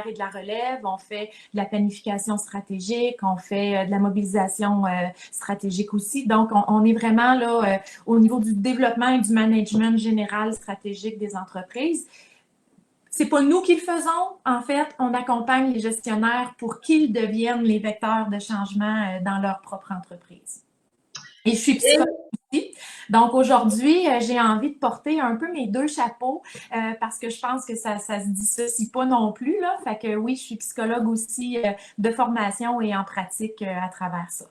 et de la relève, on fait de la planification stratégique, on fait de la mobilisation stratégique aussi. Donc, on est vraiment là au niveau du développement et du management général stratégique des entreprises. C'est pas nous qui le faisons. En fait, on accompagne les gestionnaires pour qu'ils deviennent les vecteurs de changement dans leur propre entreprise. Et je suis psychologue aussi. Donc aujourd'hui, j'ai envie de porter un peu mes deux chapeaux parce que je pense que ça se dissocie pas non plus, là. Fait que oui, je suis psychologue aussi de formation et en pratique à travers ça.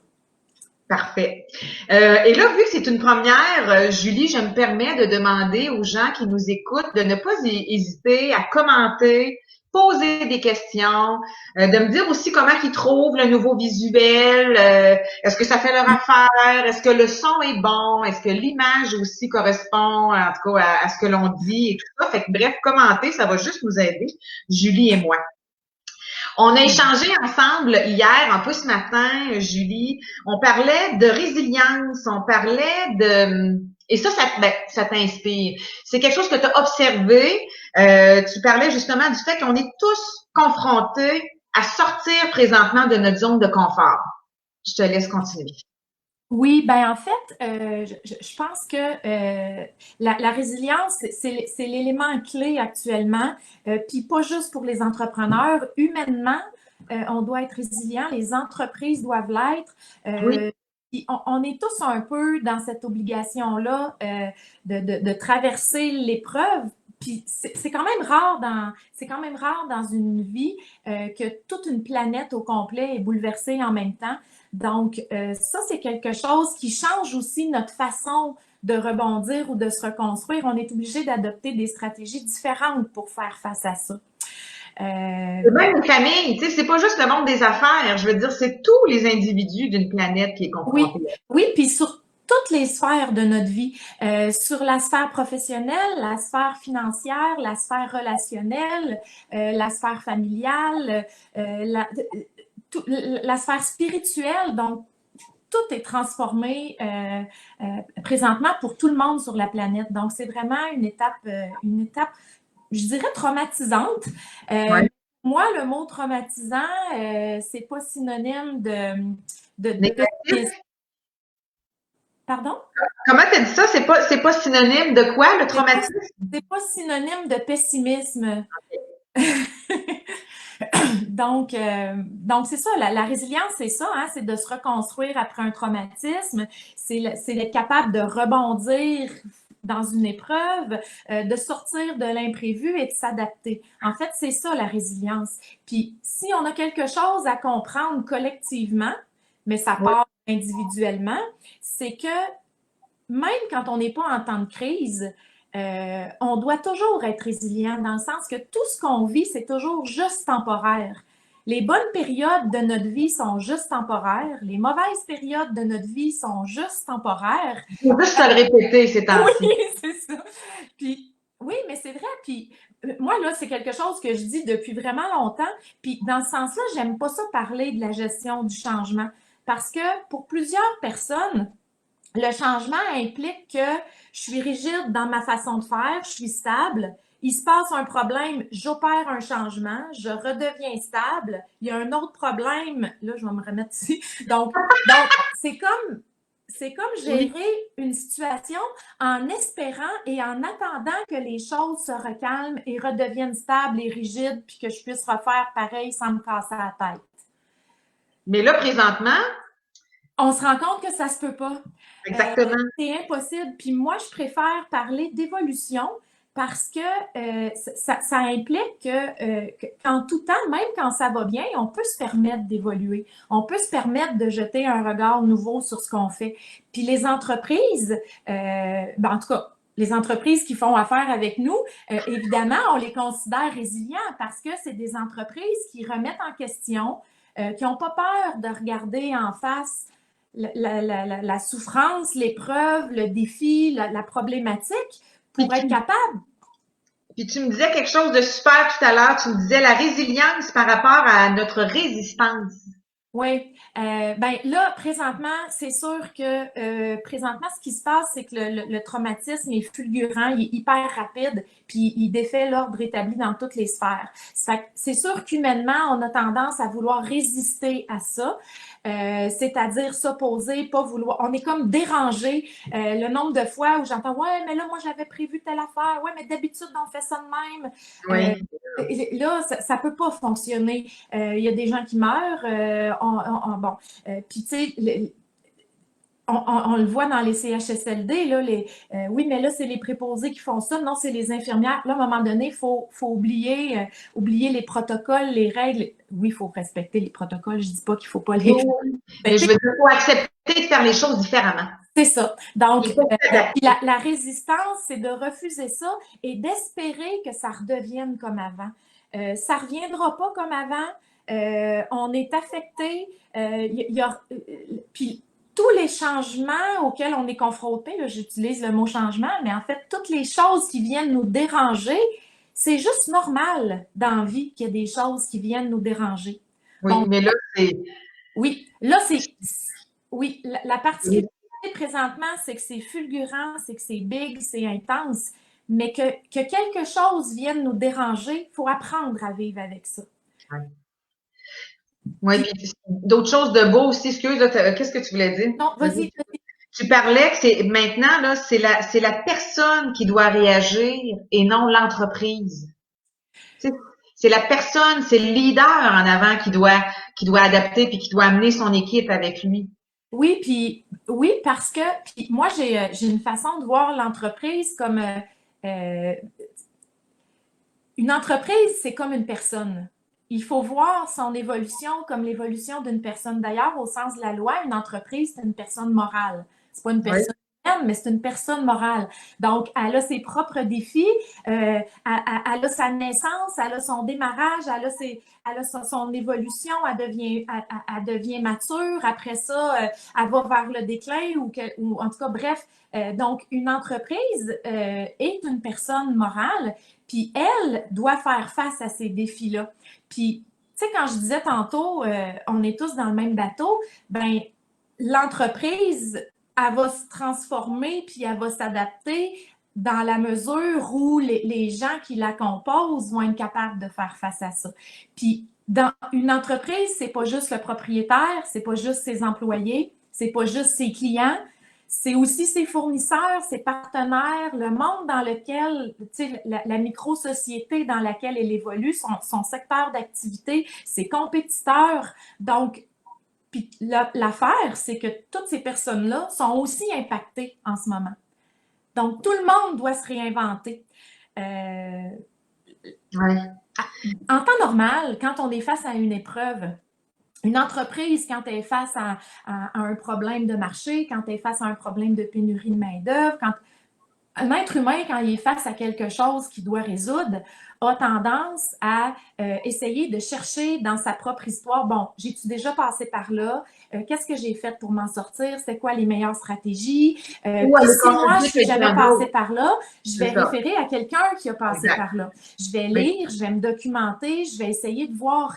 Parfait. Et là, vu que c'est une première, Julie, je me permets de demander aux gens qui nous écoutent de ne pas hésiter à commenter, poser des questions, de me dire aussi comment ils trouvent le nouveau visuel, est-ce que ça fait leur affaire, est-ce que le son est bon, est-ce que l'image aussi correspond, en tout cas, à ce que l'on dit et tout ça. Fait que bref, commenter, ça va juste nous aider, Julie et moi. On a échangé ensemble hier, un peu ce matin, Julie. On parlait de résilience, on parlait de... Et ça t'inspire. C'est quelque chose que tu as observé. Tu parlais justement du fait qu'on est tous confrontés à sortir présentement de notre zone de confort. Je te laisse continuer. Oui, ben en fait, je pense que la résilience, c'est l'élément clé actuellement, puis pas juste pour les entrepreneurs. Humainement, on doit être résilient, les entreprises doivent l'être. Oui. Puis on est tous un peu dans cette obligation-là de traverser l'épreuve. Puis c'est quand même rare dans une vie que toute une planète au complet est bouleversée en même temps. Donc, ça, c'est quelque chose qui change aussi notre façon de rebondir ou de se reconstruire. On est obligé d'adopter des stratégies différentes pour faire face à ça. C'est même une famille, tu sais, c'est pas juste le monde des affaires. Je veux dire, c'est tous les individus d'une planète qui est Oui, confronté. oui, puis sur toutes les sphères de notre vie, sur la sphère professionnelle, la sphère financière, la sphère relationnelle, la sphère familiale, la sphère spirituelle. Donc, tout est transformé présentement pour tout le monde sur la planète. Donc, c'est vraiment une étape, je dirais, traumatisante. Ouais. Moi, le mot traumatisant, c'est pas synonyme de Négatif. pessimisme. Pardon? Comment t'as dit ça? C'est pas synonyme de quoi, le C'est pas, traumatisme? c'est pas synonyme de pessimisme. Donc c'est ça, la résilience, c'est ça, hein, c'est de se reconstruire après un traumatisme, c'est d'être capable de rebondir dans une épreuve, de sortir de l'imprévu et de s'adapter. En fait, c'est ça la résilience. Puis si on a quelque chose à comprendre collectivement, mais ça Oui. part individuellement, c'est que même quand on n'est pas en temps de crise, on doit toujours être résilient dans le sens que tout ce qu'on vit, c'est toujours juste temporaire. Les bonnes périodes de notre vie sont juste temporaires. Les mauvaises périodes de notre vie sont juste temporaires. Il faut juste se le répéter ces Oui, temps-ci. c'est ça. Puis, oui, mais c'est vrai. Puis, moi, là, c'est quelque chose que je dis depuis vraiment longtemps. Puis, dans ce sens-là, j'aime pas ça parler de la gestion du changement. Parce que pour plusieurs personnes, le changement implique que je suis rigide dans ma façon de faire, je suis stable. Il se passe un problème, j'opère un changement, je redeviens stable. Il y a un autre problème, là, je vais me remettre ici. Donc c'est comme Oui. gérer une situation en espérant et en attendant que les choses se recalment et redeviennent stables et rigides, puis que je puisse refaire pareil sans me casser la tête. Mais là, présentement, On se rend compte que ça se peut pas. exactement. C'est impossible. Puis moi, je préfère parler d'évolution parce que ça implique qu'en tout temps, même quand ça va bien, on peut se permettre d'évoluer. On peut se permettre de jeter un regard nouveau sur ce qu'on fait. Puis les entreprises, en tout cas, les entreprises qui font affaire avec nous, évidemment, on les considère résilients parce que c'est des entreprises qui remettent en question, qui n'ont pas peur de regarder en face la souffrance, l'épreuve, le défi, la problématique Puis pour être capable. tu me disais quelque chose de super tout à l'heure. Tu me disais la résilience par rapport à notre résistance. Oui, ben là, présentement, c'est sûr que présentement, ce qui se passe, c'est que le traumatisme est fulgurant, il est hyper rapide, puis il défait l'ordre établi dans toutes les sphères. C'est sûr qu'humainement, on a tendance à vouloir résister à ça, c'est-à-dire s'opposer, pas vouloir. On est comme dérangé. Le nombre de fois où j'entends, ouais, mais là, moi, j'avais prévu telle affaire, ouais, mais d'habitude, on fait ça de même. Euh, Oui. Là, ça peut pas fonctionner. Il y a des gens qui meurent. Bon, puis tu sais, on le voit dans les CHSLD, là, oui, mais là, c'est les préposés qui font ça. Non, c'est les infirmières. Là, à un moment donné, faut oublier les protocoles, les règles. Oui, il faut respecter les protocoles. Je dis pas qu'il faut pas les Oui. Mais je respecter. veux dire, il faut accepter de faire les choses différemment. C'est ça. Donc, Il faut s'adapter. la résistance, c'est de refuser ça et d'espérer que ça redevienne comme avant. Ça reviendra pas comme avant. On est affecté. Puis tous les changements auxquels on est confronté, j'utilise le mot changement, mais en fait, toutes les choses qui viennent nous déranger, c'est juste normal dans la vie qu'il y a des choses qui viennent nous déranger. Oui, Bon, mais là, c'est oui, là, oui, la particularité présentement, c'est que c'est fulgurant, c'est que c'est big, c'est intense, mais que quelque chose vienne nous déranger, il faut apprendre à vivre avec ça. oui, Puis, puis d'autres choses de beau aussi. Excuse, là, qu'est-ce que tu voulais dire? non, vas-y. Tu parlais que c'est maintenant, là, c'est la personne qui doit réagir et non l'entreprise. Tu sais, c'est la personne, c'est le leader en avant qui doit adapter puis qui doit amener son équipe avec lui. Oui, puis oui, parce que puis moi, j'ai une façon de voir l'entreprise comme euh, une entreprise, c'est comme une personne. Il faut voir son évolution comme l'évolution d'une personne. D'ailleurs, au sens de la loi, une entreprise, c'est une personne morale. C'est pas une Oui. personne humaine, mais c'est une personne morale. Donc, elle a ses propres défis, elle a sa naissance, elle a son démarrage, elle a son évolution, elle devient mature. Après ça, elle va vers le déclin ou en tout cas, bref. Donc, une entreprise est une personne morale. Puis elle doit faire face à ces défis-là. Puis, tu sais, quand je disais tantôt, on est tous dans le même bateau, ben l'entreprise, elle va se transformer, puis elle va s'adapter dans la mesure où les gens qui la composent vont être capables de faire face à ça. Puis, dans une entreprise, c'est pas juste le propriétaire, c'est pas juste ses employés, c'est pas juste ses clients, c'est aussi ses fournisseurs, ses partenaires, le monde dans lequel, tu sais, la micro-société dans laquelle elle évolue, son secteur d'activité, ses compétiteurs. Donc, puis l'affaire, c'est que toutes ces personnes-là sont aussi impactées en ce moment. Donc, tout le monde doit se réinventer. Euh, Ouais. En temps normal, quand on est face à une épreuve, une entreprise, quand elle est face à un problème de marché, quand elle est face à un problème de pénurie de main-d'œuvre, quand un être humain, quand il est face à quelque chose qu'il doit résoudre, a tendance à essayer de chercher dans sa propre histoire, bon, j'ai-tu déjà passé par là? Qu'est-ce que j'ai fait pour m'en sortir? C'est quoi les meilleures stratégies? Ou Puis aller si moi, je consulter suis jamais quelqu'un passé d'autre. par là, je C'est vais ça. référer à quelqu'un qui a passé Exact. par là. Je vais Oui. lire, je vais me documenter, je vais essayer de voir,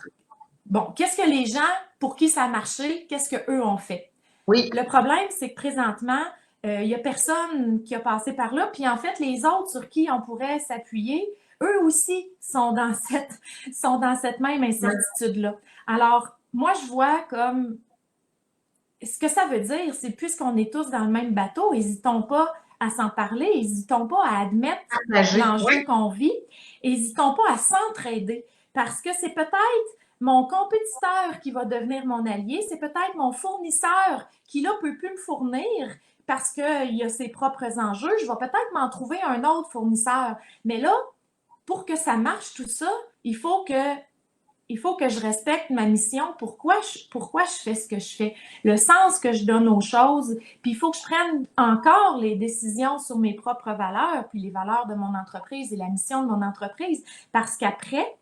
bon, qu'est-ce que les gens pour qui ça a marché, qu'est-ce qu'eux ont fait? Oui. Le problème, c'est que présentement, il n'y a personne qui a passé par là. Puis en fait, les autres sur qui on pourrait s'appuyer, eux aussi sont dans cette même Oui. incertitude-là. Alors, moi, je vois comme ce que ça veut dire, c'est puisqu'on est tous dans le même bateau, n'hésitons pas à s'en parler, n'hésitons pas à admettre Partager. Oui. l'enjeu qu'on vit, n'hésitons pas à s'entraider. Parce que c'est peut-être mon compétiteur qui va devenir mon allié, c'est peut-être mon fournisseur qui, là, peut plus me fournir parce qu'il a ses propres enjeux. Je vais peut-être m'en trouver un autre fournisseur. Mais là, pour que ça marche tout ça, il faut que je respecte ma mission. Pourquoi je fais ce que je fais? Le sens que je donne aux choses. Puis il faut que je prenne encore les décisions sur mes propres valeurs, puis les valeurs de mon entreprise et la mission de mon entreprise. Parce qu'après,